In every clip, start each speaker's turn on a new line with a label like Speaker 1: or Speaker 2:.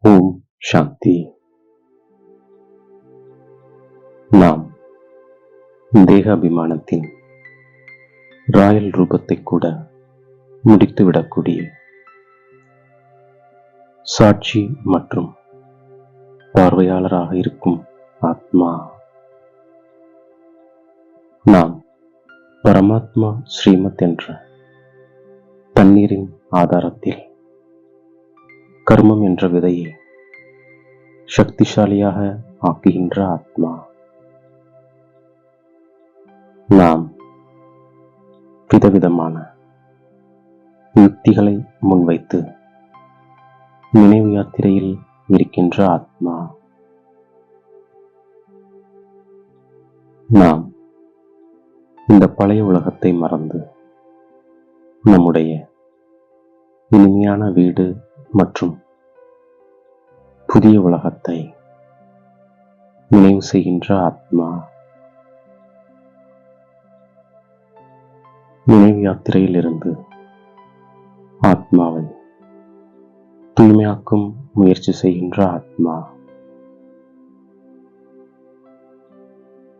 Speaker 1: ஓம் சாந்தி. நாம் தேகாபிமானத்தின் ராயல் ரூபத்தை கூட முடித்துவிடக்கூடிய சாட்சி மற்றும் பார்வையாளராக இருக்கும் ஆத்மா. நாம் பரமாத்மா ஸ்ரீமத் என்ற தண்ணீரின் ஆதாரத்தில் கர்மம் என்ற விதையை சக்திசாலியாக ஆக்குகின்ற ஆத்மா. நாம் விதவிதமான யுக்திகளை முன்வைத்து நினைவு யாத்திரையில் இருக்கின்ற ஆத்மா. நாம் இந்த பழைய உலகத்தை மறந்து நம்முடைய இனிமையான வீடு மற்றும் புதிய உலகத்தை நினைவு செய்கின்ற ஆத்மா. நினைவு யாத்திரையில் இருந்து ஆத்மாவை தூய்மையாக்கும் முயற்சி செய்கின்ற ஆத்மா.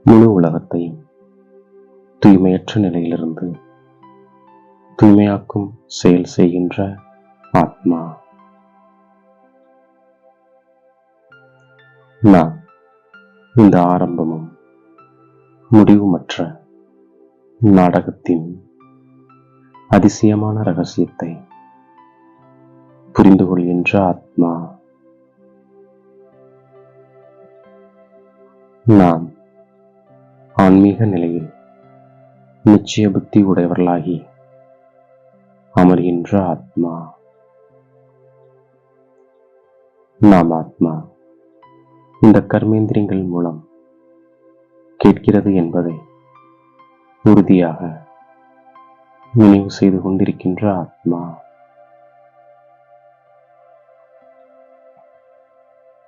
Speaker 1: முழு உலகத்தையும் தூய்மையற்ற நிலையிலிருந்து தூய்மையாக்கும் செயல் செய்கின்ற ஆத்மா. நாம் இந்த ஆரம்பமும் முடிவுமற்ற நாடகத்தின் அதிசயமான ரகசியத்தை புரிந்து கொள்கின்ற ஆத்மா. நாம் ஆன்மீக நிலையில் நிச்சய புத்தி உடையவர்களாகி அமர்கின்ற ஆத்மா. நாம் ஆத்மா இந்த கர்மேந்திரியங்கள் மூலம் கேட்கிறது என்பதை உறுதியாக நினைவு செய்து கொண்டிருக்கின்ற ஆத்மா.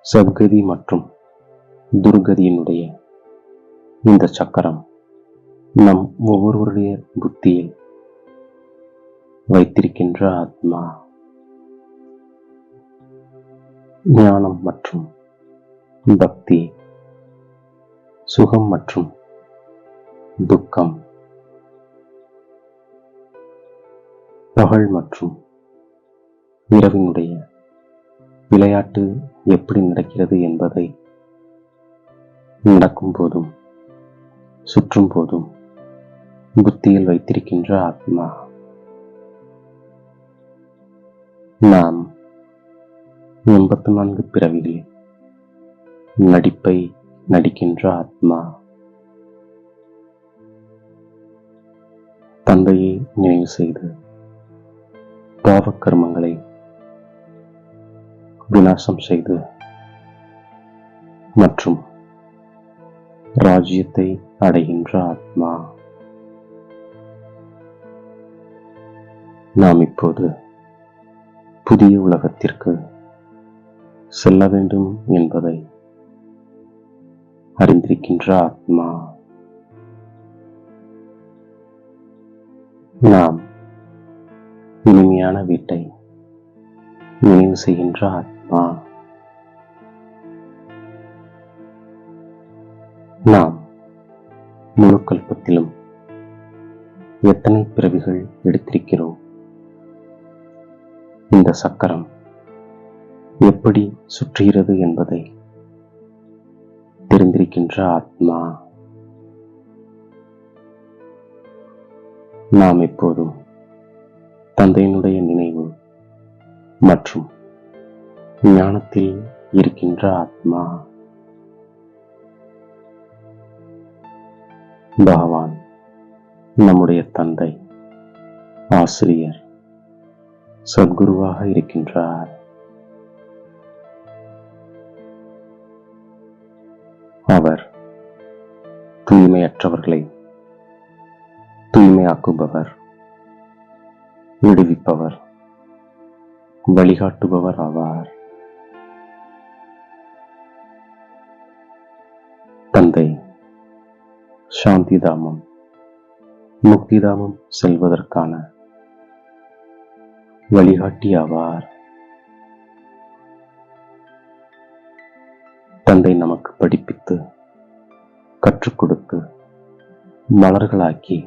Speaker 1: சத்கதி மற்றும் துர்கதியினுடைய இந்த சக்கரம் நம் ஒவ்வொருவருடைய புத்தியில் வைத்திருக்கின்ற ஆத்மா. ஞானம் மற்றும் பக்தி, சுகம் மற்றும் துக்கம், பகல் மற்றும் இரவினுடைய விளையாட்டு எப்படி நடக்கிறது என்பதை நடக்கும் போதும் சுற்றும் போதும் புத்தியில் வைத்திருக்கின்ற ஆத்மா. நாம் 84 பிறவிகளில் நடிப்பை நடிக்கின்ற ஆத்மா. தந்தையை நினைவு செய்து பாவ கர்மங்களை விநாசம் செய்து மற்றும் ராஜ்யத்தை அடைகின்ற ஆத்மா. நாம் இப்போது புதிய உலகத்திற்கு செல்ல வேண்டும் என்பதை அறிந்திருக்கின்ற ஆத்மா. நாம் இனிமையான வீட்டை நினைவு செய்கின்ற ஆத்மா. நாம் முழு கல்பத்திலும் எத்தனை பிறவிகள் எடுத்திருக்கிறோம், இந்த சக்கரம் எப்படி சுற்றுகிறது என்பதை தெரிந்திருக்கின்ற ஆத்மா. நாம் எப்போதும் தந்தையினுடைய நினைவு மற்றும் ஞானத்தில் இருக்கின்ற ஆத்மா. பகவான் நம்முடைய தந்தை, ஆசிரியர், சத்குருவாக இருக்கின்றார். அவர் தூய்மையற்றவர்களை தூய்மையாக்குபவர், விடுவிப்பவர், வழிகாட்டுபவர் ஆவார். தந்தை சாந்திதாமம் முக்திதாமம் செல்வதற்கான வழிகாட்டி ஆவார். தந்தை நமக்கு படிப்பித்து கற்றுக் கொடுத்து மலர்களாக்கி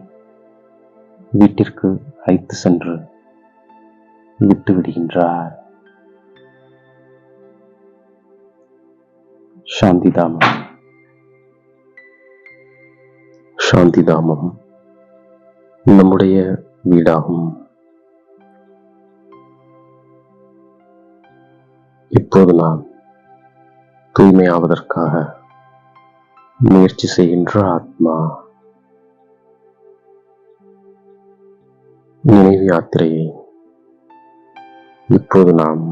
Speaker 1: வீட்டிற்கு அழைத்து சென்று விட்டு விடுகின்றார். சாந்திதாமம். சாந்திதாமம் நம்முடைய வீடாகும். இப்போது நாம் தூய்மையாவதற்காக முயற்சி செய்கின்ற ஆத்மா நினைவு யாத்திரையை இப்போது நாம்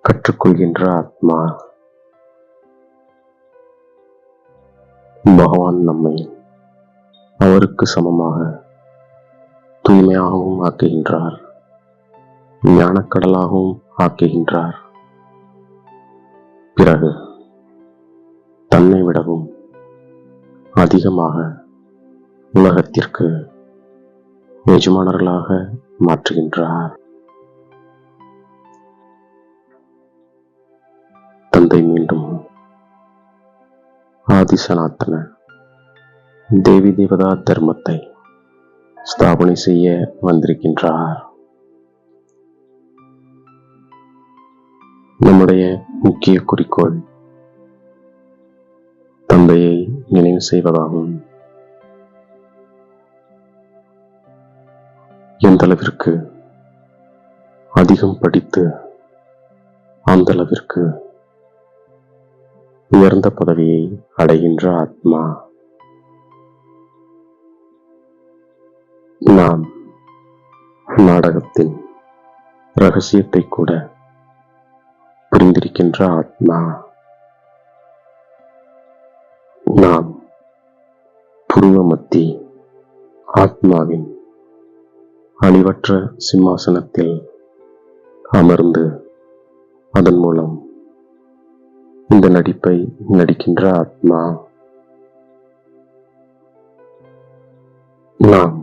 Speaker 1: கற்றுக்கொள்கின்ற ஆத்மா பகவான் நம்மை அவருக்கு சமமாக தூய்மையாகவும் ஆக்குகின்றார், ஞானக்கடலாகவும் ஆக்குகின்றார். பிறகு தன்னை விடவும் அதிகமாக உலகத்திற்கு எஜமானர்களாக மாற்றுகின்றார். தந்தை மீண்டும் ஆதி சனாத்தன தேவி தேவதா தர்மத்தை ஸ்தாபனை செய்ய வந்திருக்கின்றார். நம்முடைய முக்கிய குறிக்கோள் தந்தையை நினைவு செய்வதாகும். எந்த அளவிற்கு அதிகம் படித்து அந்த அளவிற்கு உயர்ந்த பதவியை அடைகின்ற ஆத்மா நாம் நாடகத்தின் ரகசியத்தை கூட புரிந்திருக்கின்ற ஆத்மா. நாம் புருவமத்தி ஆத்மாவின் அழிவற்ற சிம்மாசனத்தில் அமர்ந்து அதன் மூலம் இந்த நடிப்பை நடிக்கின்ற ஆத்மா. நாம்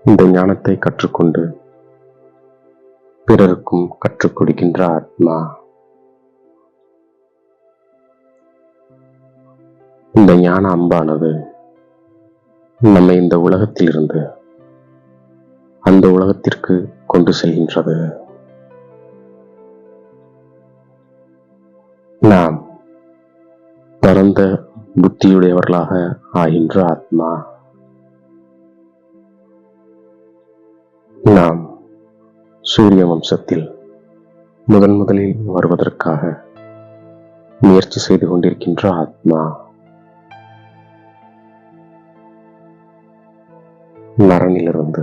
Speaker 1: இந்த ஞானத்தை கற்றுக்கொண்டு பிறருக்கும் கற்றுக் கொடுக்கின்ற ஆத்மா. இந்த ஞான அம்பானது நம்மை இந்த உலகத்திலிருந்து அந்த உலகத்திற்கு கொண்டு செல்கின்றது. நாம் பரந்த புத்தியுடையவர்களாக ஆகின்ற ஆத்மா. நாம் சூரிய வம்சத்தில் முதலில் வருவதற்காக முயற்சி செய்து கொண்டிருக்கின்ற ஆத்மா. நரனிலிருந்து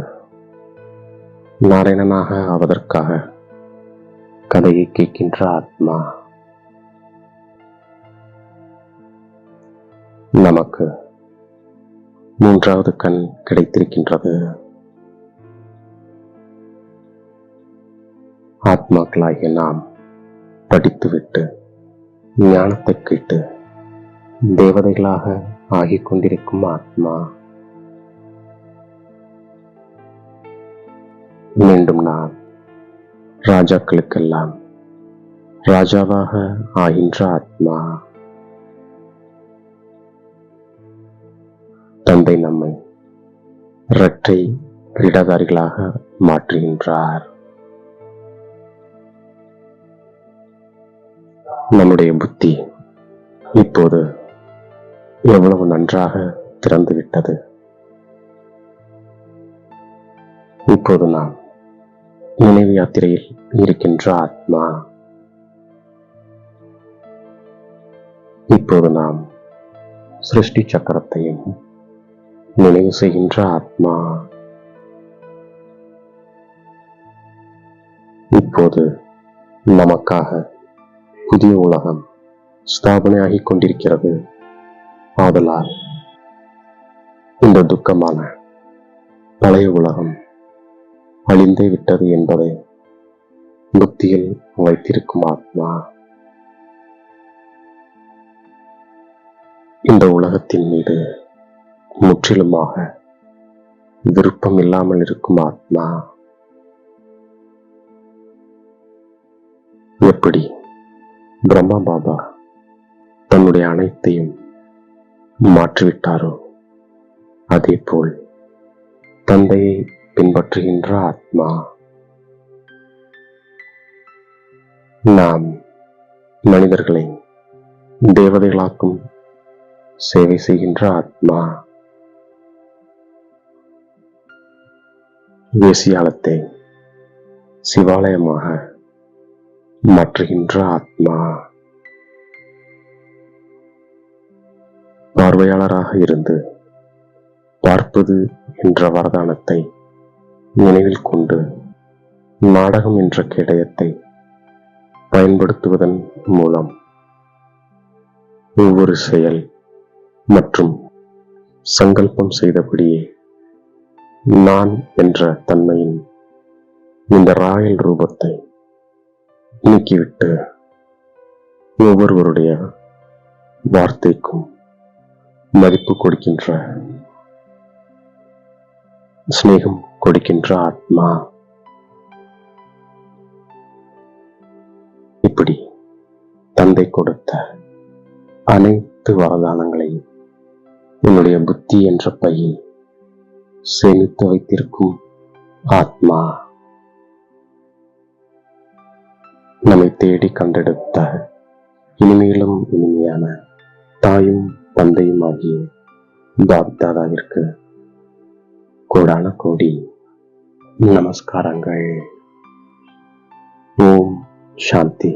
Speaker 1: நாராயணனாக ஆவதற்காக கதையை கேட்கின்ற ஆத்மா. நமக்கு மூன்றாவது கண் கிடைத்திருக்கின்றது. ஆத்மாக்களாகிய நாம் படித்துவிட்டு ஞானத்தை கேட்டு தேவதைகளாக ஆகிக் கொண்டிருக்கும் ஆத்மா. மீண்டும் நாம் ராஜாக்களுக்கெல்லாம் ராஜாவாக ஆகின்ற ஆத்மா. தந்தை நம்மை இரட்டை கிரீடதாரிகளாக மாற்றுகின்றார். நம்முடைய புத்தி இப்போது எவ்வளவு நன்றாக திறந்துவிட்டது. இப்போது நாம் நினைவு யாத்திரையில் இருக்கின்ற ஆத்மா. இப்போது நாம் சிருஷ்டி சக்கரத்தையும் நினைவு செய்கின்ற ஆத்மா. இப்போது நமக்காக புதிய உலகம் ஸ்தாபனை ஆகிக் கொண்டிருக்கிறது. ஆதலால் இந்த துக்கமான பழைய உலகம் அழிந்தே விட்டது என்பதை புத்தியில் வைத்திருக்கும் ஆத்மா இந்த உலகத்தின் மீது முற்றிலுமாக விருப்பம் இல்லாமல் இருக்கும் ஆத்மா. எப்படி பிரம்மா பாபா தன்னுடைய அனைத்தையும் மாற்றிவிட்டாரோ, அதேபோல் தந்தையை பின்பற்றுகின்ற ஆத்மா நாம் மனிதர்களை தேவதைகளாக்கும் சேவை செய்கின்ற ஆத்மா, வேசியாலத்தை சிவாலயமாக மாற்றுகின்ற ஆத்மா, பார்வையாளராக இருந்து பார்ப்பது என்ற வரதானத்தை நினைவில் கொண்டு நாடகம் என்ற கேடயத்தை பயன்படுத்துவதன் மூலம் ஒவ்வொரு செயல் மற்றும் சங்கல்பம் செய்தபடியே நான் என்ற தன்மையின் இந்த ராயல் ரூபத்தை நீக்கிவிட்டு ஒவ்வொருவருடைய வார்த்தைக்கும் மதிப்பு கொடுக்கின்ற, சிநேகம் கொடுக்கின்ற ஆத்மா. இப்படி தந்தை கொடுத்த அனைத்து வரதானங்களையும் உன்னுடைய புத்தி என்ற பையில் சேமித்து வைத்திருக்கும் ஆத்மா, நம்மை தேடி கண்டெடுத்த இனிமேலும் இனிமையான தாயும் தந்தையும் ஆகிய பாப்தாதாவிற்கு கோடான கோடி நமஸ்காரங்கள். ஓம் சாந்தி.